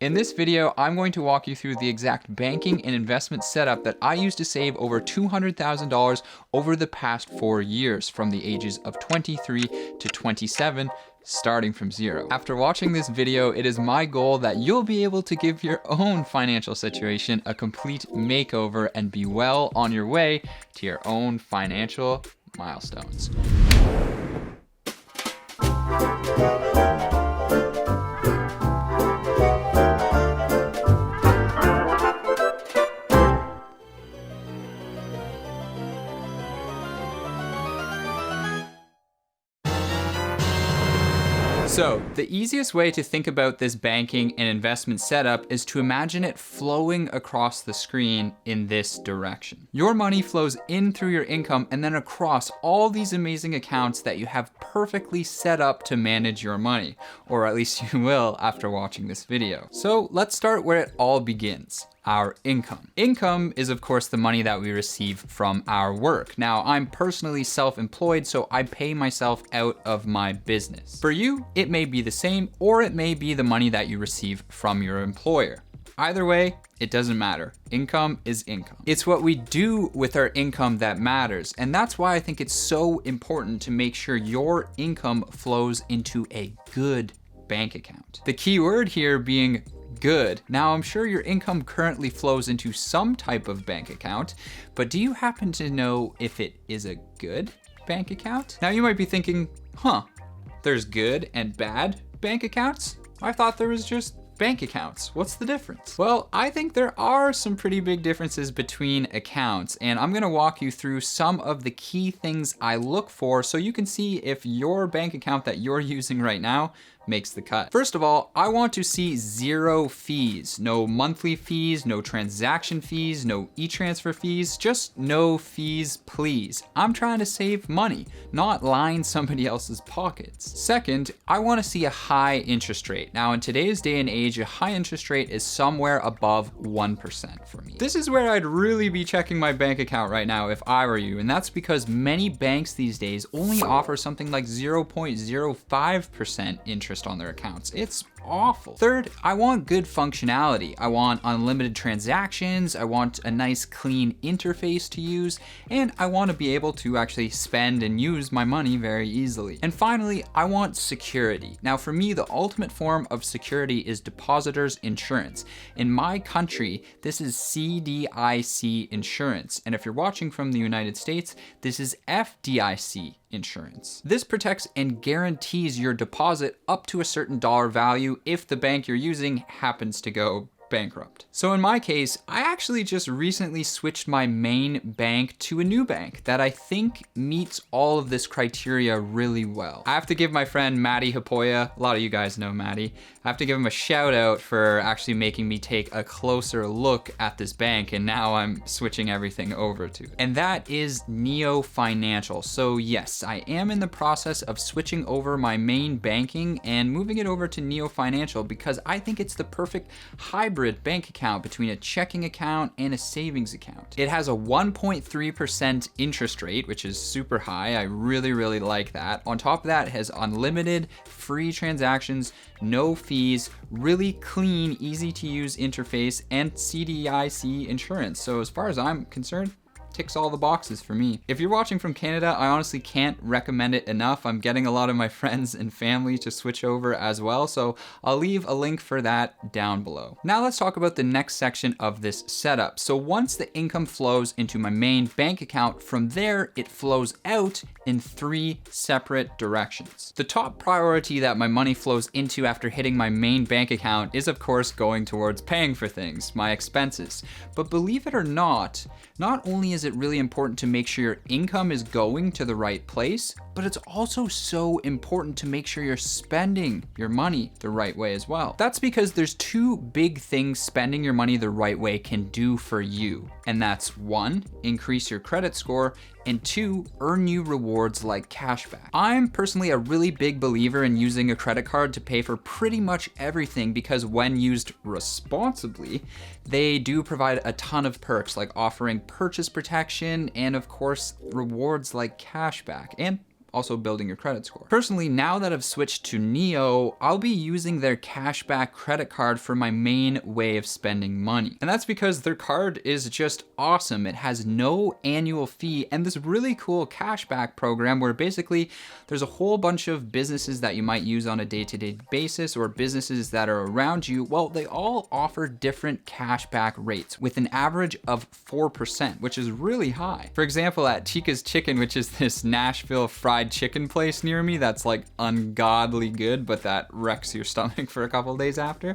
In this video, I'm going to walk you through the exact banking and investment setup that I used to save over $200,000 over the past 4 years from the ages of 23 to 27, starting from zero. After watching this video, it is my goal that you'll be able to give your own financial situation a complete makeover and be well on your way to your own financial milestones. So, the easiest way to think about this banking and investment setup is to imagine it flowing across the screen in this direction. Your money flows in through your income and then across all these amazing accounts that you have perfectly set up to manage your money, or at least you will after watching this video. So, let's start where it all begins. Our income. Income is of course the money that we receive from our work. Now, I'm personally self-employed, so I pay myself out of my business. For you, it may be the same, or it may be the money that you receive from your employer. Either way, it doesn't matter. Income is income. It's what we do with our income that matters. And that's why I think it's so important to make sure your income flows into a good bank account. The key word here being good. Now, I'm sure your income currently flows into some type of bank account, but do you happen to know if it is a good bank account? Now, you might be thinking, there's good and bad bank accounts? I thought there was just bank accounts. What's the difference? Well, I think there are some pretty big differences between accounts, and I'm gonna walk you through some of the key things I look for so you can see if your bank account that you're using right now makes the cut. First of all, I want to see zero fees. No monthly fees, no transaction fees, no e-transfer fees, just no fees, please. I'm trying to save money, not line somebody else's pockets. Second, I want to see a high interest rate. Now, in today's day and age, a high interest rate is somewhere above 1% for me. This is where I'd really be checking my bank account right now if I were you, and that's because many banks these days only offer something like 0.05% interest on their accounts. It's awful. Third, I want good functionality. I want unlimited transactions. I want a nice clean interface to use, and I want to be able to actually spend and use my money very easily. And finally, I want security. Now, for me, the ultimate form of security is depositors insurance. In my country, this is CDIC insurance. And if you're watching from the United States, this is FDIC insurance. This protects and guarantees your deposit up to a certain dollar value if the bank you're using happens to go bankrupt. So in my case, I actually just recently switched my main bank to a new bank that I think meets all of this criteria really well. I have to give my friend Maddie Hapoya, a lot of you guys know Maddie, I have to give him a shout out for actually making me take a closer look at this bank, and now I'm switching everything over to it. And that is Neo Financial. So yes, I am in the process of switching over my main banking and moving it over to Neo Financial because I think it's the perfect hybrid bank account between a checking account and a savings account. It has a 1.3% interest rate, which is super high. I really, really like that. On top of that, it has unlimited free transactions, no fees, really clean, easy to use interface, and CDIC insurance. So as far as I'm concerned, ticks all the boxes for me. If you're watching from Canada, I honestly can't recommend it enough. I'm getting a lot of my friends and family to switch over as well, so I'll leave a link for that down below. Now let's talk about the next section of this setup. So once the income flows into my main bank account, from there it flows out in 3 separate directions. The top priority that my money flows into after hitting my main bank account is of course going towards paying for things, my expenses. But believe it or not only is it really important to make sure your income is going to the right place, but it's also so important to make sure you're spending your money the right way as well. That's because there's 2 big things spending your money the right way can do for you. And that's 1, increase your credit score, and 2, earn you rewards like cashback. I'm personally a really big believer in using a credit card to pay for pretty much everything because when used responsibly, they do provide a ton of perks like offering purchase protection and of course rewards like cashback and also building your credit score. Personally, now that I've switched to Neo, I'll be using their cashback credit card for my main way of spending money. And that's because their card is just awesome. It has no annual fee and this really cool cashback program where basically there's a whole bunch of businesses that you might use on a day-to-day basis or businesses that are around you. Well, they all offer different cashback rates with an average of 4%, which is really high. For example, at Chica's Chicken, which is this Nashville fried chicken place near me that's like ungodly good, but that wrecks your stomach for a couple days after,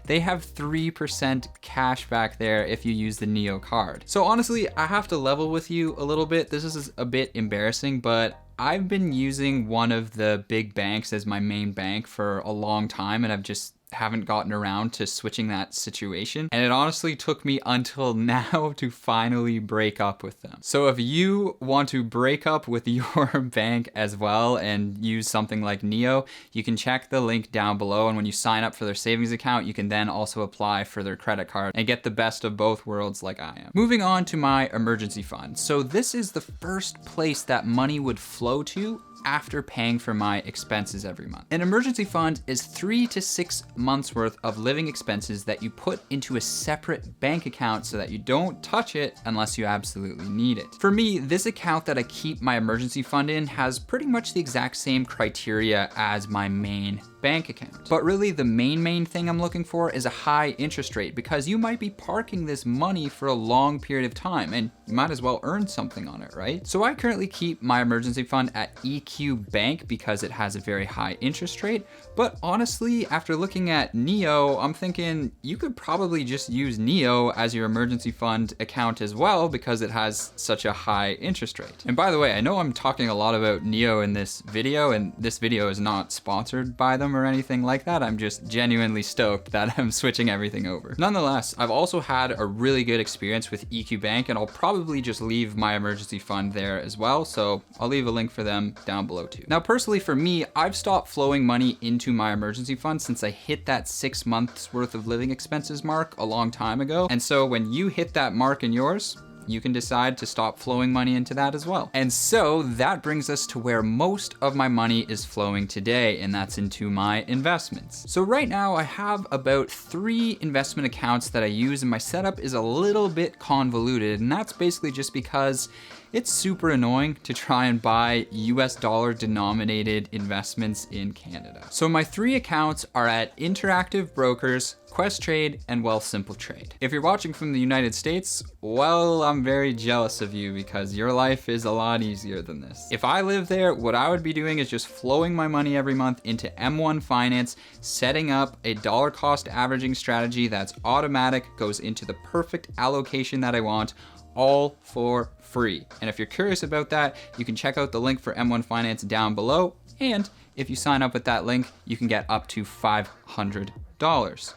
they have 3% cash back there if you use the Neo card. So honestly, I have to level with you a little bit. This is a bit embarrassing, but I've been using one of the big banks as my main bank for a long time, and I've just haven't gotten around to switching that situation. And it honestly took me until now to finally break up with them. So if you want to break up with your bank as well and use something like Neo, you can check the link down below. And when you sign up for their savings account, you can then also apply for their credit card and get the best of both worlds like I am. Moving on to my emergency fund. So this is the first place that money would flow to after paying for my expenses every month. An emergency fund is 3 to 6 months worth of living expenses that you put into a separate bank account so that you don't touch it unless you absolutely need it. For me, this account that I keep my emergency fund in has pretty much the exact same criteria as my main bank account. But really the main thing I'm looking for is a high interest rate, because you might be parking this money for a long period of time and you might as well earn something on it, right? So I currently keep my emergency fund at EQ Bank because it has a very high interest rate. But honestly, after looking at Neo, I'm thinking you could probably just use Neo as your emergency fund account as well because it has such a high interest rate. And by the way, I know I'm talking a lot about Neo in this video, and this video is not sponsored by them or anything like that. I'm just genuinely stoked that I'm switching everything over. Nonetheless, I've also had a really good experience with EQ Bank, and I'll probably just leave my emergency fund there as well. So I'll leave a link for them down below too. Now, personally for me, I've stopped flowing money into my emergency fund since I hit that 6 months worth of living expenses mark a long time ago. And so when you hit that mark in yours, you can decide to stop flowing money into that as well. And so that brings us to where most of my money is flowing today, and that's into my investments. So right now I have about 3 investment accounts that I use, and my setup is a little bit convoluted, and that's basically just because it's super annoying to try and buy US dollar denominated investments in Canada. So my 3 accounts are at Interactive Brokers, Questrade, and Wealthsimple Trade. If you're watching from the United States, well, I'm very jealous of you because your life is a lot easier than this. If I live there, what I would be doing is just flowing my money every month into M1 Finance, setting up a dollar cost averaging strategy that's automatic, goes into the perfect allocation that I want, all for free. And if you're curious about that, you can check out the link for M1 Finance down below. And if you sign up with that link, you can get up to $500.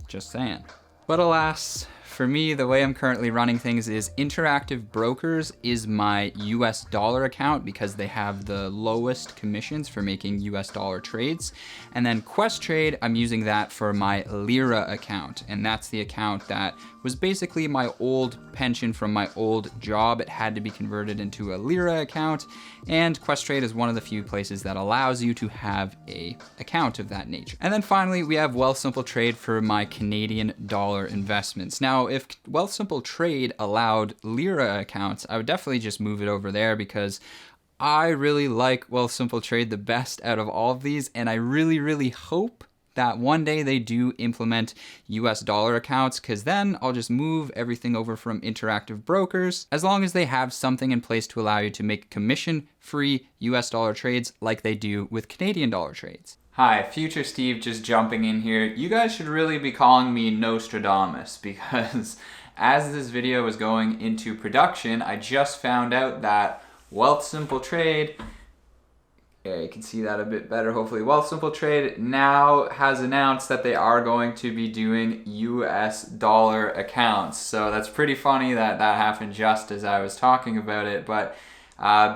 Just saying. But alas, for me, the way I'm currently running things is Interactive Brokers is my US dollar account because they have the lowest commissions for making US dollar trades. And then Questrade, I'm using that for my Lira account. And that's the account that was basically my old pension from my old job. It had to be converted into a Lira account. And Questrade is one of the few places that allows you to have a account of that nature. And then finally, we have Wealthsimple Trade for my Canadian dollar investments. Now, if Wealthsimple Trade allowed Lira accounts, I would definitely just move it over there because I really like Wealthsimple Trade the best out of all of these, and I really hope that one day they do implement US dollar accounts, because then I'll just move everything over from Interactive Brokers, as long as they have something in place to allow you to make commission-free US dollar trades like they do with Canadian dollar trades. Hi, Future Steve just jumping in here. You guys should really be calling me Nostradamus because as this video was going into production, I just found out that Wealthsimple Trade, yeah, you can see that a bit better hopefully. Wealthsimple Trade now has announced that they are going to be doing US dollar accounts. So that's pretty funny that that happened just as I was talking about it, but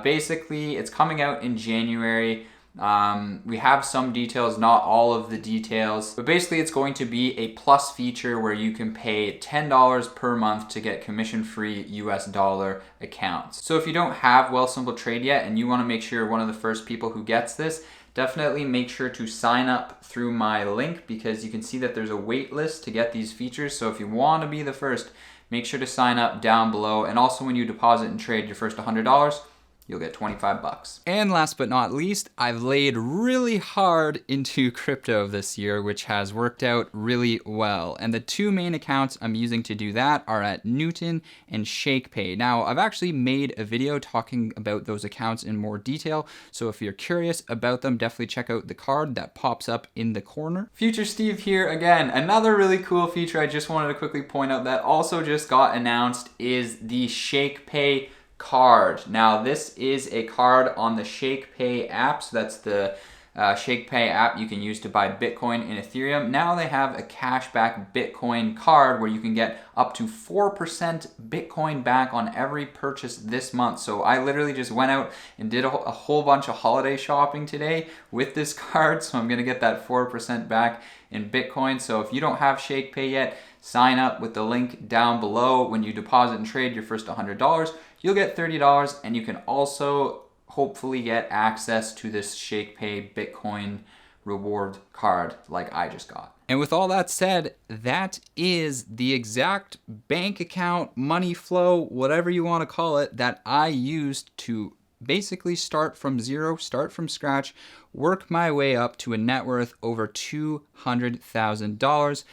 basically it's coming out in January. We have some details, not all of the details, but basically it's going to be a plus feature where you can pay $10 per month to get commission-free US dollar accounts. So if you don't have Wealthsimple Trade yet and you want to make sure you're one of the first people who gets this, definitely make sure to sign up through my link, because you can see that there's a wait list to get these features. So if you want to be the first, make sure to sign up down below. And also when you deposit and trade your first $100, you'll get 25 bucks. And last but not least, I've laid really hard into crypto this year, which has worked out really well. And the two main accounts I'm using to do that are at Newton and ShakePay. Now, I've actually made a video talking about those accounts in more detail. So if you're curious about them, definitely check out the card that pops up in the corner. Future Steve here again. Another really cool feature I just wanted to quickly point out that also just got announced is the ShakePay card. Now this is a card on the ShakePay app, so that's the ShakePay app you can use to buy Bitcoin and Ethereum. Now they have a cashback Bitcoin card where you can get up to 4% Bitcoin back on every purchase this month. So I literally just went out and did a whole bunch of holiday shopping today with this card, so I'm gonna get that 4% back in Bitcoin. So if you don't have ShakePay yet, sign up with the link down below. When you deposit and trade your first $100, you'll get $30, and you can also hopefully get access to this ShakePay Bitcoin reward card like I just got. And with all that said, that is the exact bank account, money flow, whatever you want to call it, that I used to basically start from zero, start from scratch, work my way up to a net worth over $200,000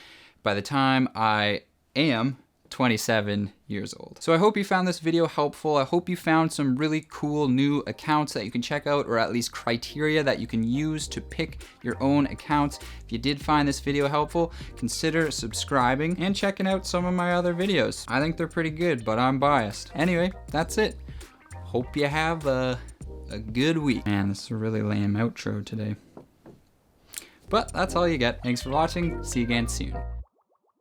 by the time I am 27 years old. So I hope you found this video helpful. I hope you found some really cool new accounts that you can check out, or at least criteria that you can use to pick your own accounts. If you did find this video helpful, consider subscribing and checking out some of my other videos. I think they're pretty good, but I'm biased. Anyway, that's it. Hope you have a good week. Man, this is a really lame outro today. But that's all you get. Thanks for watching. See you again soon.